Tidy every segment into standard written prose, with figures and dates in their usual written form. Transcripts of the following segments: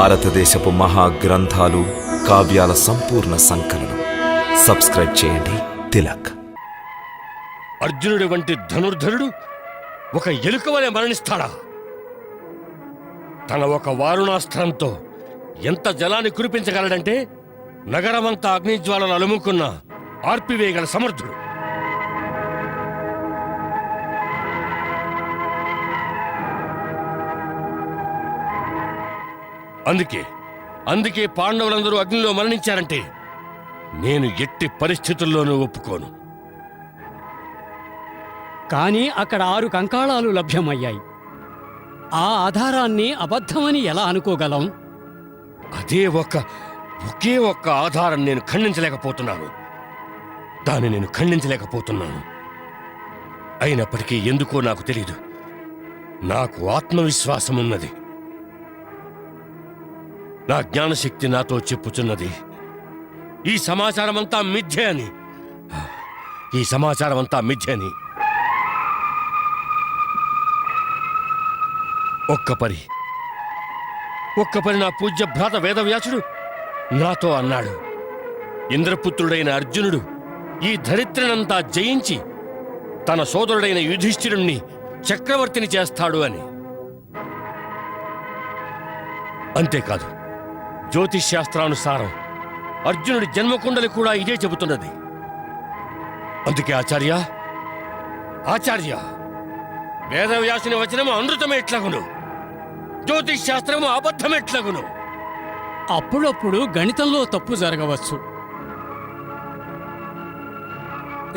భారతదేశపు మహాగ్రంథాలు, కావ్యాల సంపూర్ణ సంకలనం. సబ్స్క్రైబ్ చేయండి. తిలక్. అర్జునుడి వంటి ధనుర్ధరుడు ఒక ఎలుక వలె మరణిస్తాడా? తన ఒక వారుణాస్త్రంతో ఎంత జలాన్ని కురిపించగలడంటే నగరమంతా అగ్నిజ్వాలలు అలుముకున్న ఆర్పివేయగల సమర్థుడు. అందుకే పాండవులందరూ అగ్నిలో మరణించారంటే నేను ఎట్టి పరిస్థితుల్లోనూ ఒప్పుకోను. కానీ అక్కడ 6 కంకాళాలు లభ్యమయ్యాయి. ఆ ఆధారాన్ని అబద్ధమని ఎలా అనుకోగలం? ఒకే ఒక్క ఆధారం నేను ఖండించలేకపోతున్నాను. దాన్ని నేను ఖండించలేకపోతున్నాను. అయినప్పటికీ ఎందుకో నాకు తెలీదు, నాకు ఆత్మవిశ్వాసం ఉన్నది. నా జ్ఞానశక్తి నాతో చెప్పుచున్నది ఈ సమాచారమంతా మిథ్య అని. ఒక్కపరి నా పూజ్య భ్రాత వేదవ్యాసుడు నాతో అన్నాడు, ఇంద్రపుత్రుడైన అర్జునుడు ఈ ధరిత్రినంతా జయించి తన సోదరుడైన యుధిష్ఠిరుణ్ణి చక్రవర్తిని చేస్తాడు అని. అంతేకాదు, జ్యోతిష్శాస్త్రానుసారం అర్జునుడి జన్మకుండలి కూడా ఇదే చెబుతున్నది. అందుకే ఆచార్య వేదవ్యాసుని వచనము అమృతమే ఎట్లగును, జ్యోతిష్శాస్త్రము అబద్ధమెట్లగును. అప్పుడప్పుడు గణితంలో తప్పు జరగవచ్చు.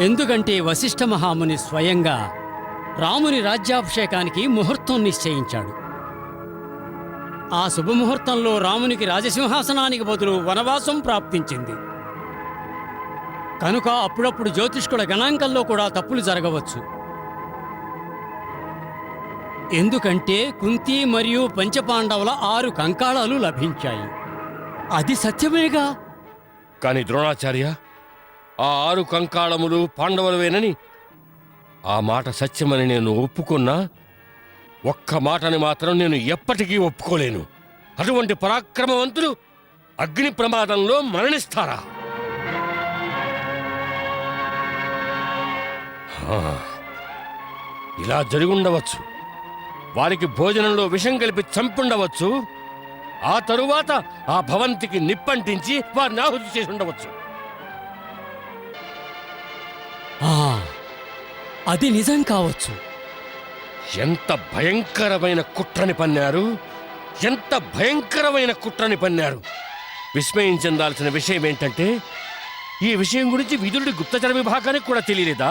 ఎందుకంటే వశిష్ఠ మహాముని స్వయంగా రాముని రాజ్యాభిషేకానికి ముహూర్తం నిశ్చయించాడు. ఆ శుభముహూర్తంలో రామునికి రాజసింహాసనానికి బదులు వనవాసం ప్రాప్తించింది. కనుక అప్పుడప్పుడు జ్యోతిష్కుల గణాంకంలో కూడా తప్పులు జరగవచ్చు. ఎందుకంటే కుంతి మరియు పంచపాండవుల 6 కంకాళాలు లభించాయి. అది సత్యమేగా. కాని ద్రోణాచార్య, ఆ 6 కంకాళములు పాండవులవేనని ఆ మాట సత్యమని నేను ఒప్పుకున్నా, ఒక్క మాటని మాత్రం నేను ఎప్పటికీ ఒప్పుకోలేను. అటువంటి పరాక్రమవంతులు అగ్ని ప్రమాదంలో మరణిస్తారా? ఇలా జరిగుండవచ్చు. వారికి భోజనంలో విషం కలిపి చంపుండవచ్చు. ఆ తరువాత ఆ భవంతికి నిప్పంటించి వారిని ఆహుతి చేసి ఉండవచ్చు. అది నిజం కావచ్చు. ఎంత భయంకరమైన కుట్రని పన్నారు! విస్మయం చెందాల్సిన విషయం ఏంటంటే, ఈ విషయం గురించి విదురుడి గుప్తచర విభాగానికి కూడా తెలియలేదా?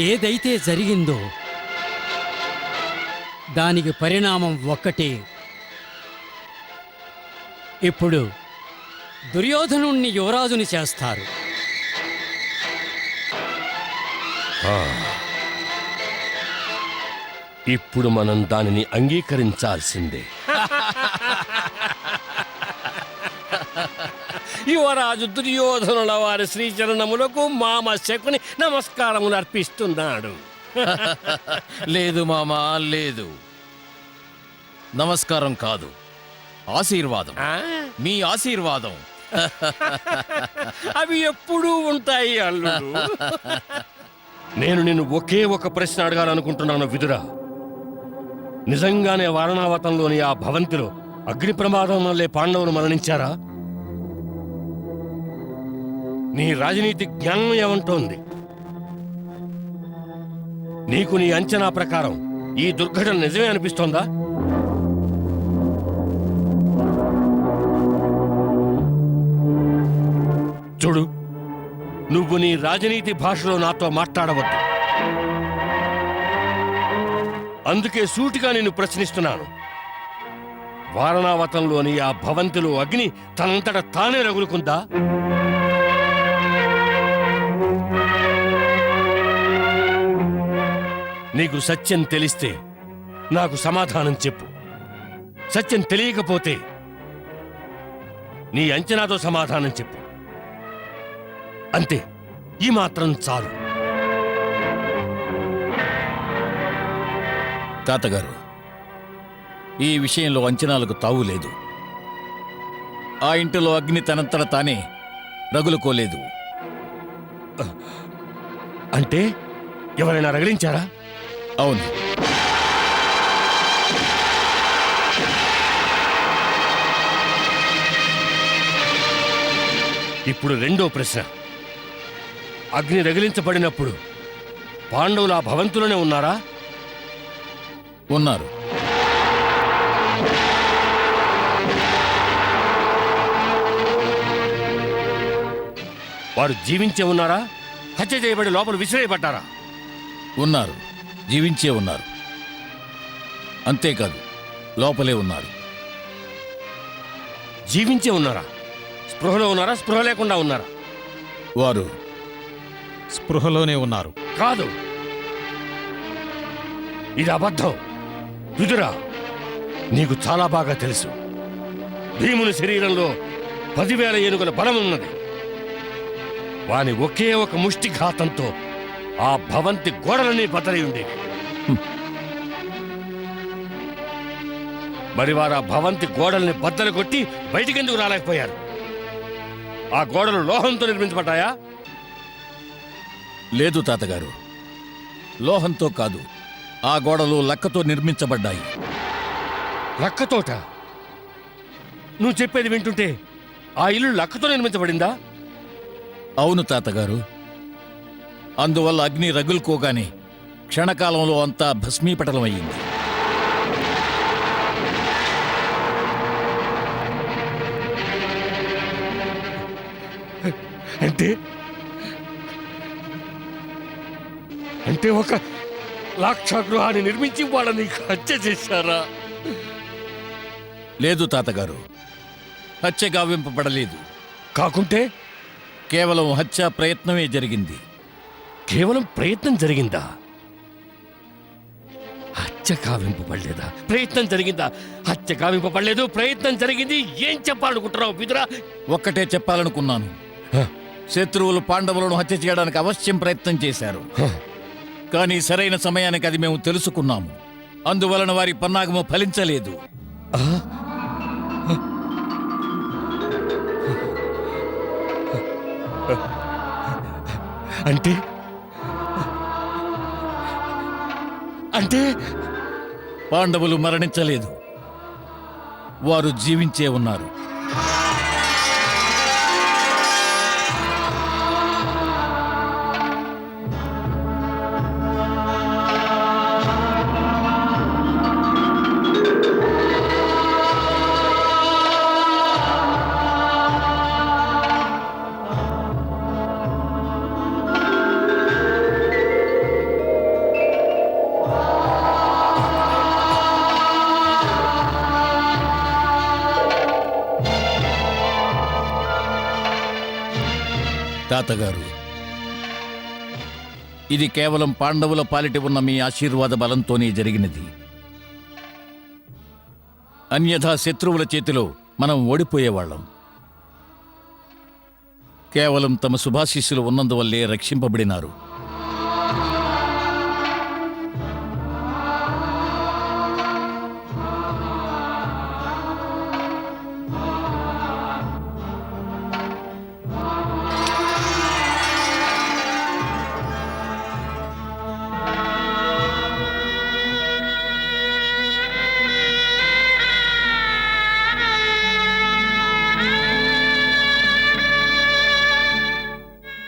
ఏదైతే జరిగిందో దానికి పరిణామం ఒక్కటే. ఇప్పుడు దుర్యోధనుణ్ణి యువరాజుని చేస్తారు. ఇప్పుడు మనం దానిని అంగీకరించాల్సిందే. యువరాజు దుర్యోధనుల వారి శ్రీచరణములకు మామ శకుని నమస్కారములు అర్పిస్తున్నాడు. లేదు మామా, లేదు. నమస్కారం కాదు, ఆశీర్వాదం. మీ ఆశీర్వాదం. అవి ఎప్పుడూ ఉంటాయి అల్లుడు. నేను నిన్ను ఒకే ఒక ప్రశ్న అడగాలనుకుంటున్నాను విదురా. నిజంగానే వారణావతంలోని ఆ భవంతిలో అగ్ని ప్రమాదం వల్లే పాండవులు మరణించారా? నీ రాజనీతి జ్ఞానం ఏమంటోంది? నీకు నీ అంచనా ప్రకారం ఈ దుర్ఘటన నిజమే అనిపిస్తోందా? చూడు, నువ్వు నీ రాజనీతి భాషలో నాతో మాట్లాడవద్దు. అందుకే సూటిగా నిన్ను ప్రశ్నిస్తున్నాను. వారణావతంలోని ఆ భవంతిలో అగ్ని తనంతట తానే రగులుకుందా? నీకు సత్యం తెలిస్తే నాకు సమాధానం చెప్పు. సత్యం తెలియకపోతే నీ అంచనాతో సమాధానం చెప్పు. అంతే, ఈ మాత్రం చాలు. తాతగారు, ఈ విషయంలో అంచనాలకు తావు లేదు. ఆ ఇంటిలో అగ్ని తనంతట తానే రగులుకోలేదు. అంటే ఎవరైనా రగిలించారా? అవును. ఇప్పుడు రెండో ప్రశ్న. అగ్ని రగిలించబడినప్పుడు పాండవులు ఆ భవంతిలోనే ఉన్నారా? ఉన్నారు. వారు జీవించే ఉన్నారా? హత్య చేయబడి లోపల విసిరేయబడ్డారా? ఉన్నారు. జీవించే ఉన్నారు. అంతేకాదు, లోపలే ఉన్నారు. జీవించే ఉన్నారా? స్పృహలో ఉన్నారా? స్పృహ లేకుండా ఉన్నారా? వారు స్పృహలోనే ఉన్నారు. కాదు, ఇది అబద్ధం. విదురా, నీకు చాలా బాగా తెలుసు, భీముని శరీరంలో 10,000 ఏనుగుల బలం ఉన్నది. వాని ఒకే ఒక ముష్టిఘాతంతో ఆ భవంతి గోడలన్నీ బద్దలై ఉండేవి. మరి వారు ఆ భవంతి గోడల్ని బద్దలు కొట్టి బయటికెందుకు రాలేకపోయారు? ఆ గోడలు లోహంతో నిర్మించబడ్డాయా? లేదు తాతగారు, లోహంతో కాదు, ఆ గోడలు లక్కతో నిర్మించబడ్డాయి. లక్కతోట? నువ్వు చెప్పేది వింటుంటే ఆ ఇల్లు లక్కతో నిర్మించబడిందా? అవును తాతగారు. అందువల్ల అగ్ని రగులుకోగానే క్షణకాలంలో అంతా భస్మీపటలమయ్యింది. అంటే అంటే ఒక లాక్షాగృహాన్ని నిర్మించి వాళ్ళని హత్య చేశారా? లేదు తాతగారు, హత్య గావింపబడలేదు. కాకుంటే కేవలం హత్యా ప్రయత్నమే జరిగింది. కేవలం ప్రయత్నం జరిగిందా? హత్య కావింపబడలేదా? ప్రయత్నం జరిగిందా? హత్య కావింపబడలేదు, ప్రయత్నం జరిగింది. ఏం చెప్పాలనుకుంటున్నావు విదురా? ఒక్కటే చెప్పాలనుకున్నాను. శత్రువులు పాండవులను హత్య చేయడానికి అవశ్యం ప్రయత్నం చేశారు. కానీ సరైన సమయానికి అది మేము తెలుసుకున్నాము. అందువలన వారి పన్నాగము ఫలించలేదు. అంటే అంటే పాండవులు మరణించలేదు, వారు జీవించే ఉన్నారు. తాతగారు, ఇది కేవలం పాండవుల పాలిటి ఉన్న మీ ఆశీర్వాద బలంతోనే జరిగినది. అన్యథా శత్రువుల చేతిలో మనం ఓడిపోయేవాళ్ళం. కేవలం తమ శుభాశీస్సులు ఉన్నందువల్లే రక్షింపబడినారు.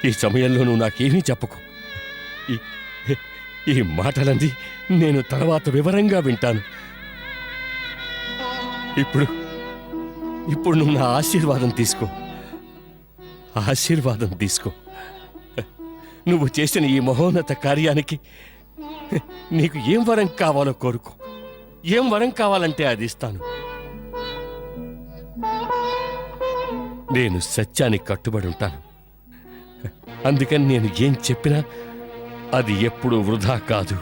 ఈ సమయంలో నువ్వు నాకేమీ చెప్పకు. ఈ మాటలన్నీ నేను తర్వాత వివరంగా వింటాను. ఇప్పుడు నువ్వు నా ఆశీర్వాదం తీసుకో. ఆశీర్వాదం తీసుకో. నువ్వు చేసిన ఈ మహోన్నత కార్యానికి నీకు ఏం వరం కావాలో కోరుకో. ఏం వరం కావాలంటే అది ఇస్తాను. నేను సత్యానికి కట్టుబడి ఉంటాను. అందుకని నేను ఏం చెప్పినా అది ఎప్పుడూ వృధా కాదు.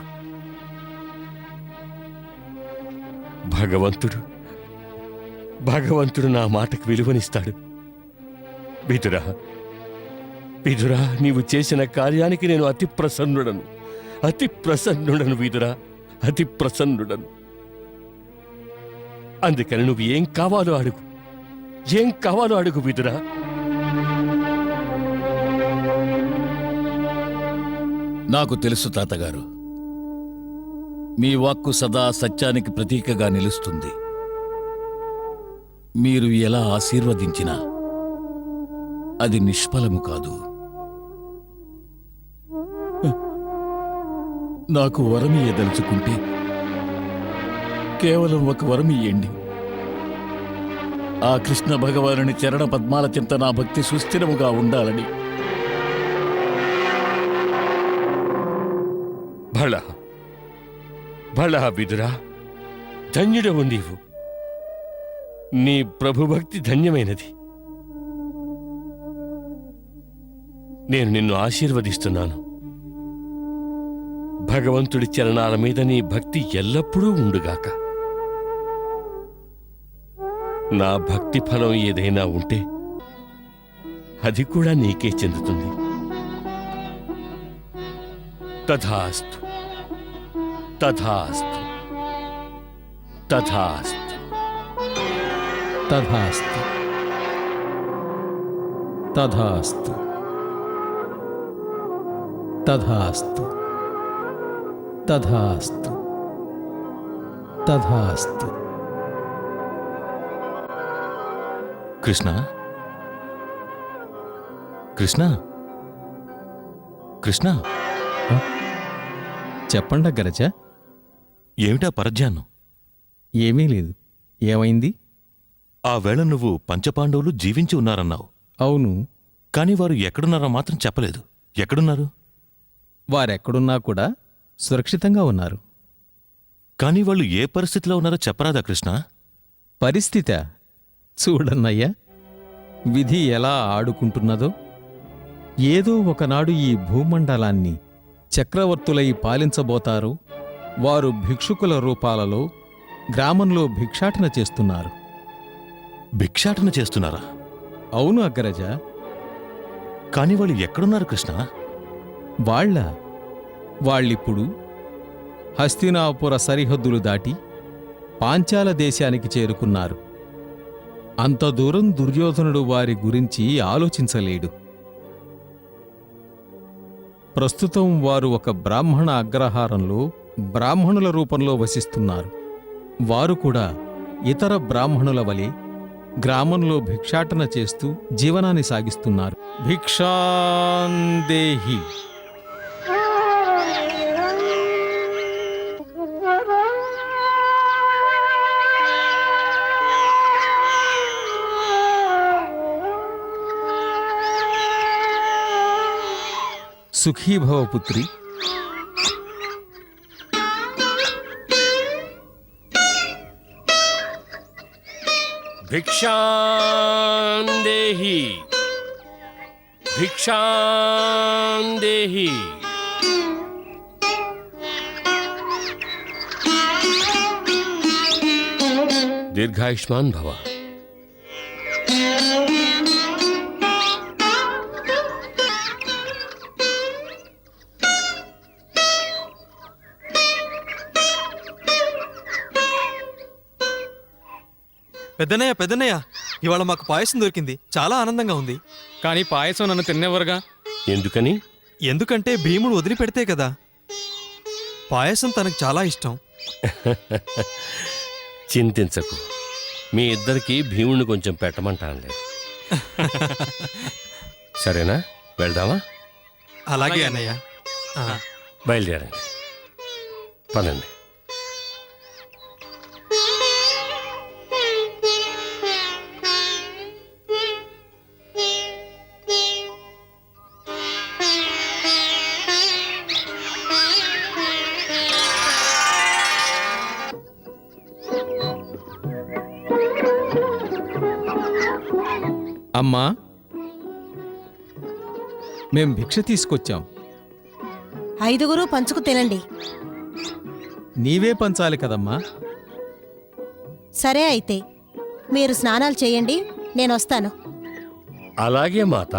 భగవంతుడు నా మాటకు విలువనిస్తాడు. విదురా, నీవు చేసిన కార్యానికి నేను అతి ప్రసన్నుడను విదురా. అతి ప్రసన్నుడను. అందుకని నువ్వు ఏం కావాలో అడుగు, ఏం కావాలో అడుగు విదురా. నాకు తెలుసు తాతగారు, మీ వాక్కు సదా సత్యానికి ప్రతీకగా నిలుస్తుంది. మీరు ఎలా ఆశీర్వదించినా అది నిష్ఫలము కాదు. నాకు వరం ఇయ్యదలుచుకుంటే కేవలం ఒక వరం ఇయ్యండి. ఆ కృష్ణ భగవానుని చరణ పద్మాల చింత నా భక్తి సుస్థిరముగా ఉండాలని. భళ భళ విదురా, ధన్యుడవు నీవు. నీ ప్రభుభక్తి ధన్యమైనది. నేను నిన్ను ఆశీర్వదిస్తున్నాను. భగవంతుడి చరణాల మీద నీ భక్తి ఎల్లప్పుడూ ఉండుగాక. నా భక్తి ఫలం ఏదైనా ఉంటే అది కూడా నీకే చెందుతుంది. తథాస్తు తథాస్తు తథాస్తు తథాస్తు తథాస్తు తథాస్తు తథాస్తు తథాస్తు. కృష్ణ, కృష్ణ, కృష్ణ, చెప్పండి అగ్గరజ. ఏమిటా పరధ్యానం? ఏమీ లేదు. ఏమైంది? ఆ వేళ నువ్వు పంచపాండవులు జీవించి ఉన్నారన్నావు. అవును. కాని వారు ఎక్కడున్నారో మాత్రం చెప్పలేదు. ఎక్కడున్నారు? వారెక్కడున్నా కూడా సురక్షితంగా ఉన్నారు. కాని వాళ్ళు ఏ పరిస్థితిలో ఉన్నారో చెప్పరాదా కృష్ణ? పరిస్థితా? చూడన్నయ్యా, విధి ఎలా ఆడుకుంటున్నదో. ఏదో ఒకనాడు ఈ భూమండలాన్ని చక్రవర్తులై పాలించబోతారు. వారు భిక్షుకుల రూపాలలో గ్రామంలో భిక్షాటన చేస్తున్నారు. భిక్షాటన చేస్తున్నారా? అవును అగ్రజ. కాని వాళ్ళు ఎక్కడున్నారు కృష్ణ? వాళ్ళిప్పుడు హస్తినాపుర సరిహద్దులు దాటి పాంచాల దేశానికి చేరుకున్నారు. అంత దూరం దుర్యోధనుడు వారి గురించి ఆలోచించలేడు. ప్రస్తుతం వారు ఒక బ్రాహ్మణ అగ్రహారంలో బ్రాహ్మణుల రూపంలో వసిస్తున్నారు. వారు కూడా ఇతర బ్రాహ్మణుల వలె గ్రామంలో భిక్షాటన చేస్తూ జీవనాన్ని సాగిస్తున్నారు. భిక్షాందేహి. సుఖీభవ పుత్రి. భిక్షాందేహి భిక్షాందేహి. దీర్ఘాయుష్మాన్ భవ. పెద్దనయ్య, పెద్దనయ్య, ఇవాళ మాకు పాయసం దొరికింది. చాలా ఆనందంగా ఉంది. కానీ పాయసం నన్ను తినేవరుగా. ఎందుకని? ఎందుకంటే భీముడు వదిలిపెడితే కదా. పాయసం తనకు చాలా ఇష్టం. చింతించకు, మీ ఇద్దరికి భీముడిని కొంచెం పెట్టమంటానులే. సరేనా? వెళ్దామా? అలాగే అన్నయ్య. బయలుదేరండి, పదండి. అమ్మా, మేం భిక్ష తీసుకొచ్చాం. 5 పంచుకు తినండి. నీవే పంచాలి కదమ్మా. సరే అయితే మీరు స్నానాలు చేయండి, నేనొస్తాను. అలాగే మాత.